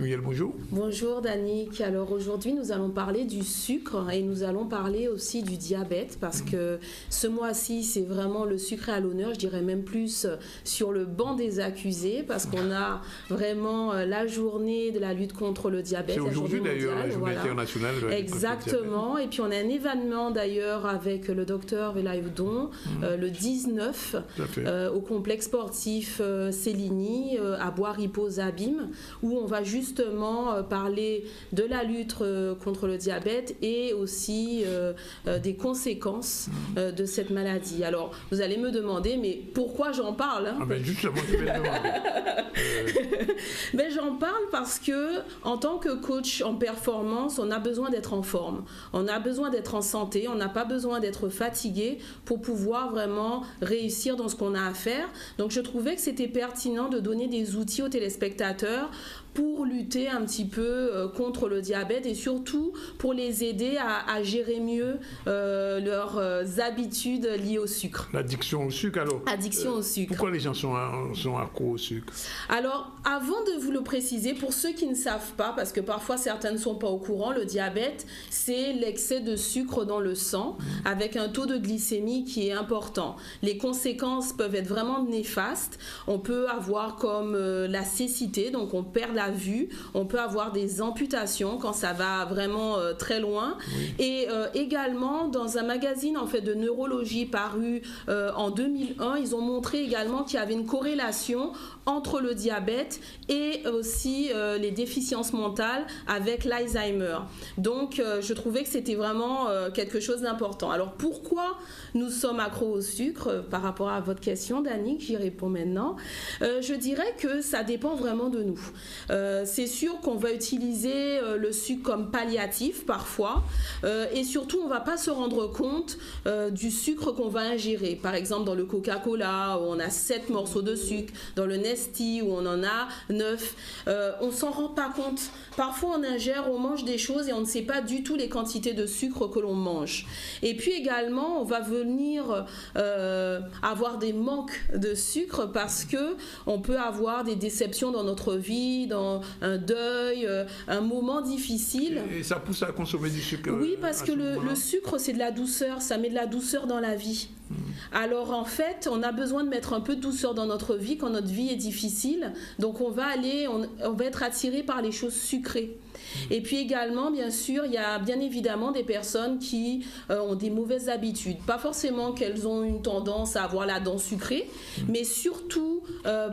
Muriel, bonjour. Bonjour Danick. Alors aujourd'hui nous allons parler du sucre et nous allons parler aussi du diabète parce que ce mois-ci c'est vraiment le sucre à l'honneur, je dirais même plus sur le banc des accusés parce qu'on a vraiment la journée de la lutte contre le diabète. C'est aujourd'hui d'ailleurs la journée internationale. Exactement. Et puis on a un événement d'ailleurs avec le docteur Velayoudon le 19 au complexe sportif Céligny à Bois-Ripoz-Abîme où on va justement parler de la lutte contre le diabète et aussi des conséquences de cette maladie. Alors, vous allez me demander, mais pourquoi j'en parle hein? Justement, je vais le demander. J'en parle parce que, en tant que coach en performance, on a besoin d'être en forme. On a besoin d'être en santé. On n'a pas besoin d'être fatigué pour pouvoir vraiment réussir dans ce qu'on a à faire. Donc, je trouvais que c'était pertinent de donner des outils aux téléspectateurs pour lutter un petit peu contre le diabète et surtout pour les aider à gérer mieux leurs habitudes liées au sucre. L'addiction au sucre, alors. Addiction au sucre. Pourquoi les gens sont accros au sucre? Alors, avant de vous le préciser, pour ceux qui ne savent pas, parce que parfois certains ne sont pas au courant, le diabète, c'est l'excès de sucre dans le sang avec un taux de glycémie qui est important. Les conséquences peuvent être vraiment néfastes. On peut avoir comme la cécité, donc on perd la vue, on peut avoir des amputations quand ça va vraiment très loin. Oui. Et également, dans un magazine en fait, de neurologie paru en 2001, ils ont montré également qu'il y avait une corrélation entre le diabète et aussi les déficiences mentales avec l'Alzheimer. Donc, je trouvais que c'était vraiment quelque chose d'important. Alors, pourquoi nous sommes accros au sucre par rapport à votre question, Danick, j'y réponds maintenant. Je dirais que ça dépend vraiment de nous. C'est sûr qu'on va utiliser le sucre comme palliatif parfois et surtout on ne va pas se rendre compte du sucre qu'on va ingérer. Par exemple dans le Coca-Cola où on a 7 morceaux de sucre, dans le Nestea où on en a 9, on ne s'en rend pas compte. Parfois on ingère, on mange des choses et on ne sait pas du tout les quantités de sucre que l'on mange. Et puis également on va venir avoir des manques de sucre parce que on peut avoir des déceptions dans notre vie, dans un deuil, un moment difficile. Et ça pousse à consommer du sucre. Oui, parce que le sucre, c'est de la douceur, ça met de la douceur dans la vie. Alors en fait, on a besoin de mettre un peu de douceur dans notre vie quand notre vie est difficile. Donc on va être attiré par les choses sucrées. Et puis également, bien sûr, il y a bien évidemment des personnes qui ont des mauvaises habitudes. Pas forcément qu'elles ont une tendance à avoir la dent sucrée, mais surtout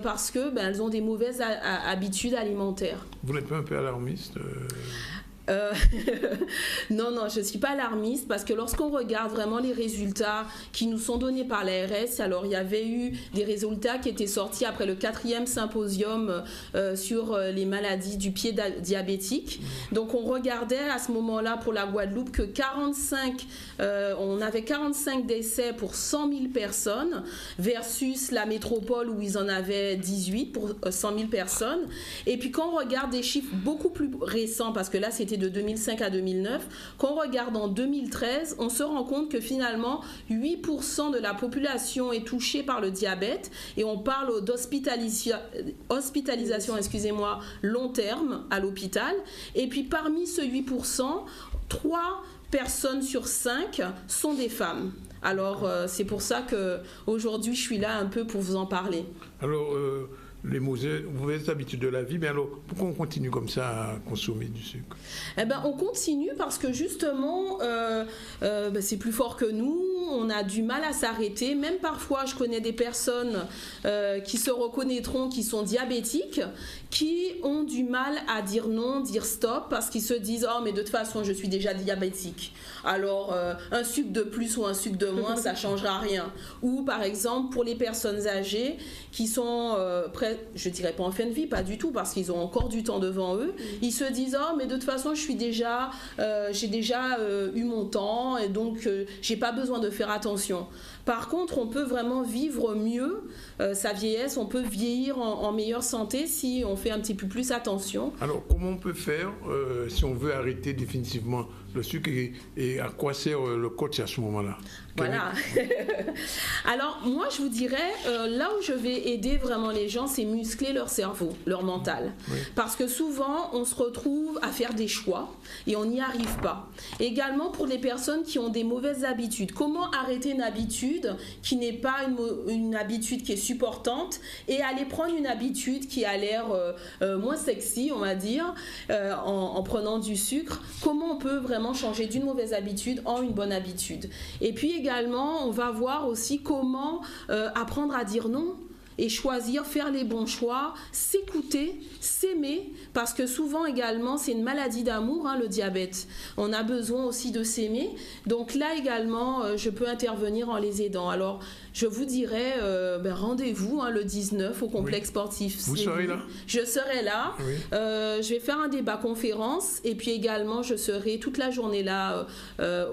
parce que elles ont des mauvaises habitudes alimentaires. Vous n'êtes pas un peu alarmiste Non, je ne suis pas alarmiste parce que lorsqu'on regarde vraiment les résultats qui nous sont donnés par l'ARS, alors il y avait eu des résultats qui étaient sortis après le 4e symposium sur les maladies du pied diabétique. Donc on regardait à ce moment-là pour la Guadeloupe que on avait 45 décès pour 100 000 personnes versus la métropole où ils en avaient 18 pour 100 000 personnes. Et puis quand on regarde des chiffres beaucoup plus récents, parce que là c'était de 2005 à 2009, quand on regarde en 2013, on se rend compte que finalement 8% de la population est touchée par le diabète et on parle d'hospitalisation long terme à l'hôpital. Et puis parmi ce 8%, 3 personnes sur 5 sont des femmes. Alors c'est pour ça qu'aujourd'hui je suis là un peu pour vous en parler. Alors les mauvaises habitudes de la vie, mais alors pourquoi on continue comme ça à consommer du sucre? On continue parce que justement c'est plus fort que nous, on a du mal à s'arrêter. Même parfois je connais des personnes qui se reconnaîtront, qui sont diabétiques, qui ont du mal à dire non, dire stop, parce qu'ils se disent « Oh mais de toute façon je suis déjà diabétique, alors un sucre de plus ou un sucre de moins ça ne changera rien ». Ou par exemple pour les personnes âgées qui sont je dirais pas en fin de vie, pas du tout, parce qu'ils ont encore du temps devant eux, ils se disent « Oh mais de toute façon j'ai déjà eu mon temps et donc j'ai pas besoin de faire attention ». Par contre, on peut vraiment vivre mieux sa vieillesse, on peut vieillir en meilleure santé si on fait un petit peu plus attention. Alors, comment on peut faire si on veut arrêter définitivement le sucre et à quoi sert le coach à ce moment-là? Voilà. Alors, moi, je vous dirais, là où je vais aider vraiment les gens, c'est muscler leur cerveau, leur mental. Oui. Parce que souvent, on se retrouve à faire des choix et on n'y arrive pas. Également, pour les personnes qui ont des mauvaises habitudes, comment arrêter une habitude qui n'est pas une habitude qui est supportante et aller prendre une habitude qui a l'air moins sexy, on va dire, en prenant du sucre. Comment on peut vraiment changer d'une mauvaise habitude en une bonne habitude? Et puis également, on va voir aussi comment apprendre à dire non et choisir, faire les bons choix, s'écouter, s'aimer, parce que souvent également c'est une maladie d'amour, le diabète. On a besoin aussi de s'aimer. Donc là également, je peux intervenir en les aidant. Alors je vous dirais, rendez-vous le 19 au complexe sportif. Vous serez là? Je serai là. Oui. Je vais faire un débat conférence et puis également je serai toute la journée là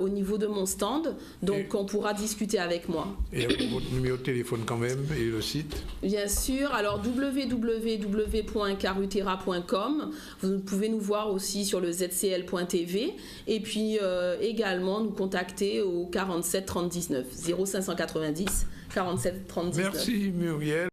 au niveau de mon stand. Donc on pourra discuter avec moi. Et votre numéro de téléphone quand même et le site? Bien sûr, alors www.carutera.com. Vous pouvez nous voir aussi sur le zcl.tv et puis également nous contacter au 47 30 19 0590 47 30 19. Merci Muriel.